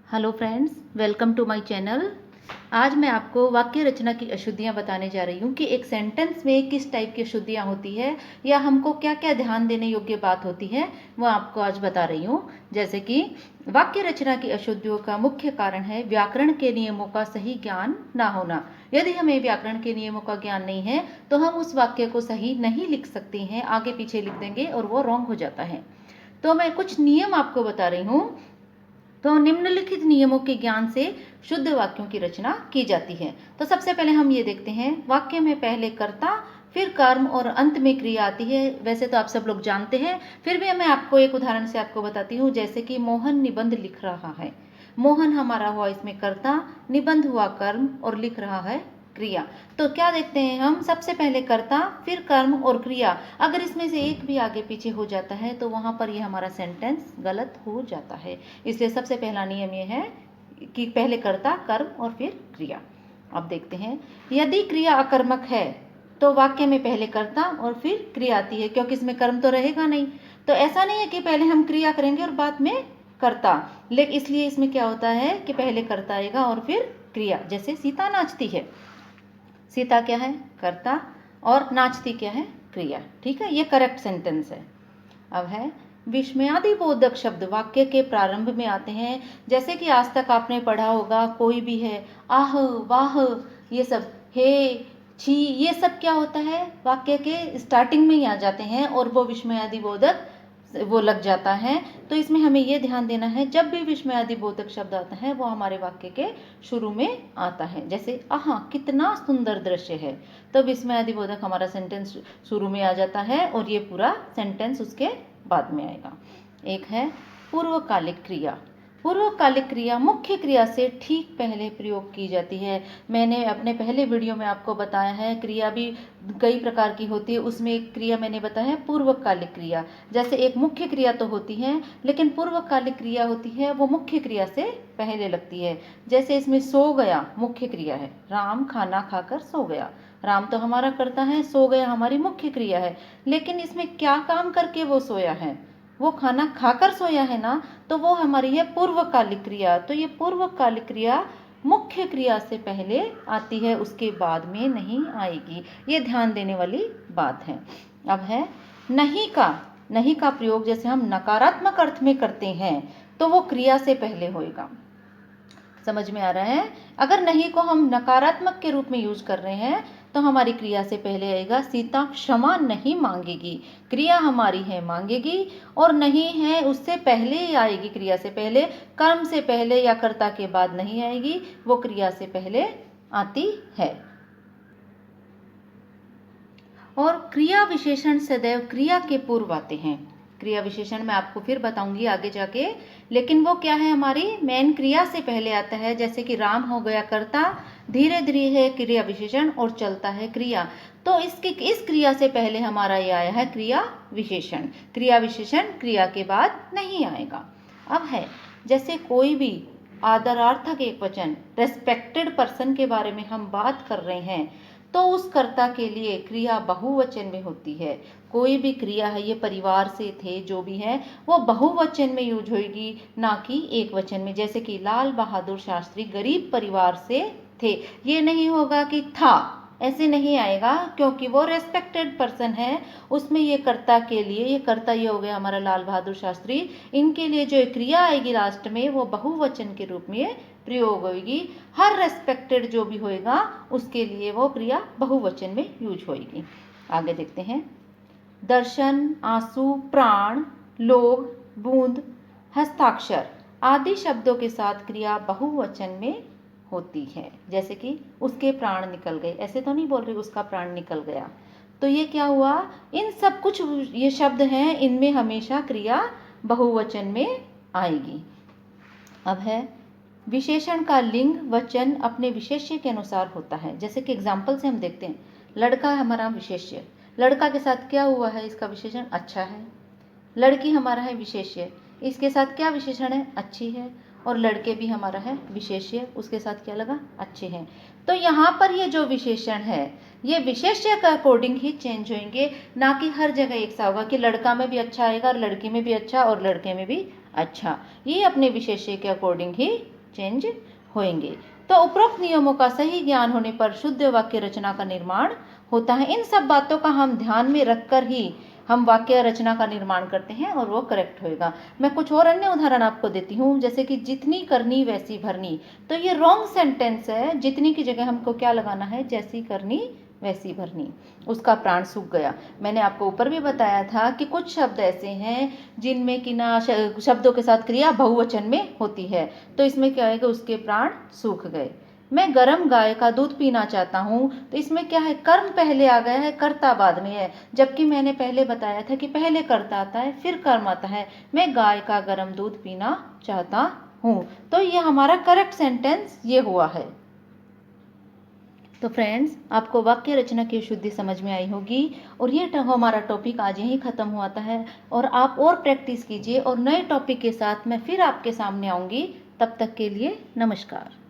Hello friends, welcome to my channel. आज मैं आपको वाक्य रचना की अशुद्धियाँ बताने जा रही हूँ कि एक सेंटेंस में किस टाइप की अशुद्धियाँ होती है या हमको क्या क्या ध्यान देने योग्य बात होती है, वो आपको आज बता रही हूँ। जैसे कि वाक्य रचना की अशुद्धियों का मुख्य कारण है व्याकरण के नियमों का सही ज्ञान ना होना। यदि हमें व्याकरण के नियमों का ज्ञान नहीं है तो हम उस वाक्य को सही नहीं लिख सकते हैं, आगे पीछे लिख देंगे और वो रॉन्ग हो जाता है। तो मैं कुछ नियम आपको बता रही हूँ। तो निम्नलिखित नियमों के ज्ञान से शुद्ध वाक्यों की रचना की जाती है। तो सबसे पहले हम ये देखते हैं, वाक्य में पहले कर्ता, फिर कर्म और अंत में क्रिया आती है। वैसे तो आप सब लोग जानते हैं, फिर भी मैं आपको एक उदाहरण से आपको बताती हूँ। जैसे कि मोहन निबंध लिख रहा है। मोहन हमारा हुआ इसमें कर्ता, निबंध हुआ कर्म और लिख रहा है क्रिया। तो क्या देखते हैं हम, सबसे पहले कर्ता, फिर कर्म और क्रिया। अगर इसमें से एक भी आगे पीछे हो जाता है तो वहां पर ये हमारा सेंटेंस गलत हो जाता है। इसलिए सबसे पहला नियम ये है कि पहले कर्ता, कर्म और फिर क्रिया। अब देखते हैं, यदि क्रिया अकर्मक है तो वाक्य में पहले कर्ता और फिर क्रिया आती है, क्योंकि इसमें कर्म तो रहेगा नहीं। तो ऐसा नहीं है कि पहले हम क्रिया करेंगे और बाद में कर्ता, लेकिन इसलिए इसमें क्या होता है कि पहले कर्ता आएगा और फिर क्रिया। जैसे सीता नाचती है, सीता क्या है, कर्ता, और नाचती क्या है, क्रिया। ठीक है, ये करेक्ट सेंटेंस है। अब है, विस्मयादि बोधक शब्द वाक्य के प्रारंभ में आते हैं। जैसे कि आज तक आपने पढ़ा होगा, कोई भी है, आह, वाह, ये सब, हे, छी, ये सब क्या होता है, वाक्य के स्टार्टिंग में ही आ जाते हैं और वो विस्मयादि बोधक वो लग जाता है। तो इसमें हमें ये ध्यान देना है, जब भी विस्मयादि बोधक शब्द आता है वो हमारे वाक्य के शुरू में आता है। जैसे आहा, कितना सुंदर दृश्य है, तो विस्मयादि बोधक हमारा सेंटेंस शुरू में आ जाता है और ये पूरा सेंटेंस उसके बाद में आएगा। एक है पूर्वकालिक क्रिया। पूर्वकालिक क्रिया मुख्य क्रिया से ठीक पहले प्रयोग की जाती है। मैंने अपने पहले वीडियो में आपको बताया है, क्रिया भी कई प्रकार की होती है। उसमें एक क्रिया मैंने बताया है पूर्वकालिक क्रिया। जैसे एक मुख्य क्रिया तो होती है, लेकिन पूर्वकालिक क्रिया होती है वो मुख्य क्रिया से पहले लगती है। जैसे इसमें सो गया मुख्य क्रिया है, राम खाना खाकर सो गया। राम तो हमारा कर्ता है, सो गया हमारी मुख्य क्रिया है। लेकिन इसमें क्या काम करके वो सोया है, वो खाना खाकर सोया है ना, तो वो हमारी है पूर्वकालिक क्रिया। तो ये पूर्वकालिक क्रिया मुख्य क्रिया से पहले आती है, उसके बाद में नहीं आएगी। ये ध्यान देने वाली बात है। अब है नहीं का। नहीं का प्रयोग जैसे हम नकारात्मक अर्थ में करते हैं तो वो क्रिया से पहले होएगा। समझ में आ रहा है? अगर नहीं को हम नकारात्मक के रूप में यूज कर रहे हैं तो हमारी क्रिया से पहले आएगा, सीता क्षमा नहीं मांगेगी। क्रिया हमारी है मांगेगी, और नहीं है उससे पहले ही आएगी, क्रिया से पहले, कर्म से पहले या कर्ता के बाद नहीं आएगी, वो क्रिया से पहले आती है। और क्रिया विशेषण सदैव क्रिया के पूर्व आते हैं। क्रिया विशेषण मैं आपको फिर बताऊंगी आगे जाके, लेकिन वो क्या है, हमारी मेन क्रिया से पहले आता है। जैसे कि राम हो गया कर्ता, धीरे धीरे है क्रिया विशेषण और चलता है क्रिया। तो इस क्रिया से पहले हमारा ये आया है क्रिया विशेषण। क्रिया विशेषण क्रिया के बाद नहीं आएगा। अब है, जैसे कोई भी आदरार्थक एक वचन, रेस्पेक्टेड पर्सन के बारे में हम बात कर रहे हैं, तो उस कर्ता के लिए क्रिया बहुवचन में होती है। कोई भी क्रिया है, ये परिवार से थे जो भी है, वो बहुवचन में यूज होगी, ना कि एक वचन में। जैसे कि लाल बहादुर शास्त्री गरीब परिवार से थे, ये नहीं होगा कि था, ऐसे नहीं आएगा, क्योंकि वो रेस्पेक्टेड पर्सन है। उसमें ये कर्ता के लिए, ये कर्ता ये हो गया हमारा लाल बहादुर शास्त्री, इनके लिए जो क्रिया आएगी लास्ट में वो बहुवचन के रूप में प्रयोग होगी। हर रेस्पेक्टेड जो भी होएगा उसके लिए वो क्रिया बहुवचन में यूज होएगी। आगे देखते हैं, दर्शन, आंसू, प्राण, लोग, बूंद, हस्ताक्षर आदि शब्दों के साथ क्रिया बहुवचन में होती है। जैसे कि उसके प्राण निकल गए, ऐसे तो नहीं बोल रही उसका प्राण निकल गया। तो ये क्या हुआ, इन सब कुछ ये शब्द हैं, इनमें हमेशा क्रिया बहुवचन में आएगी। अब है, विशेषण का लिंग वचन अपने विशेष्य के अनुसार होता है। जैसे कि एग्जाम्पल से हम देखते हैं, लड़का हमारा विशेष्य, लड़का के साथ क्या हुआ है, इसका विशेषण अच्छा है। लड़की हमारा है विशेष्य, इसके साथ क्या विशेषण है, अच्छी है। और लड़के भी हमारा है विशेष्य, उसके साथ क्या लगा, अच्छे हैं। तो यहाँ पर ये जो विशेषण है ये विशेष्य के अकॉर्डिंग ही चेंज होंगे, ना कि हर जगह एक सा होगा कि लड़का में भी अच्छा आएगा और लड़की में भी अच्छा और लड़के में भी अच्छा। ये अपने विशेष्य के अकॉर्डिंग ही चेंज होंगे। तो उपरोक्त नियमों का सही ज्ञान होने पर शुद्ध वाक्य रचना का निर्माण होता है। इन सब बातों का हम ध्यान में रखकर ही हम वाक्य रचना का निर्माण करते हैं और वो करेक्ट होएगा। मैं कुछ और अन्य उदाहरण आपको देती हूँ, जैसे कि जितनी करनी वैसी भरनी। तो ये रॉन्ग सेंटेंस है। जितनी की जगह हमको क्या लगाना है, जैसी करनी वैसी भरनी। उसका प्राण सूख गया। मैंने आपको ऊपर भी बताया था कि कुछ शब्द ऐसे हैं जिनमें कि ना शब्दों के साथ क्रिया बहुवचन में होती है, तो इसमें क्या है कि उसके प्राण सूख गए। मैं गरम गाय का दूध पीना चाहता हूँ, तो इसमें क्या है, कर्म पहले आ गया है, कर्ता बाद में है। जबकि मैंने पहले बताया था कि पहले कर्ता आता है फिर कर्म आता है। मैं गाय का गरम दूध पीना चाहता हूँ। तो ये हमारा करेक्ट सेंटेंस ये हुआ है। तो फ्रेंड्स, आपको वाक्य रचना की शुद्धि समझ में आई होगी और ये हमारा टॉपिक आज यहीं ख़त्म हुआ है। और आप और प्रैक्टिस कीजिए और नए टॉपिक के साथ मैं फिर आपके सामने आऊँगी। तब तक के लिए नमस्कार।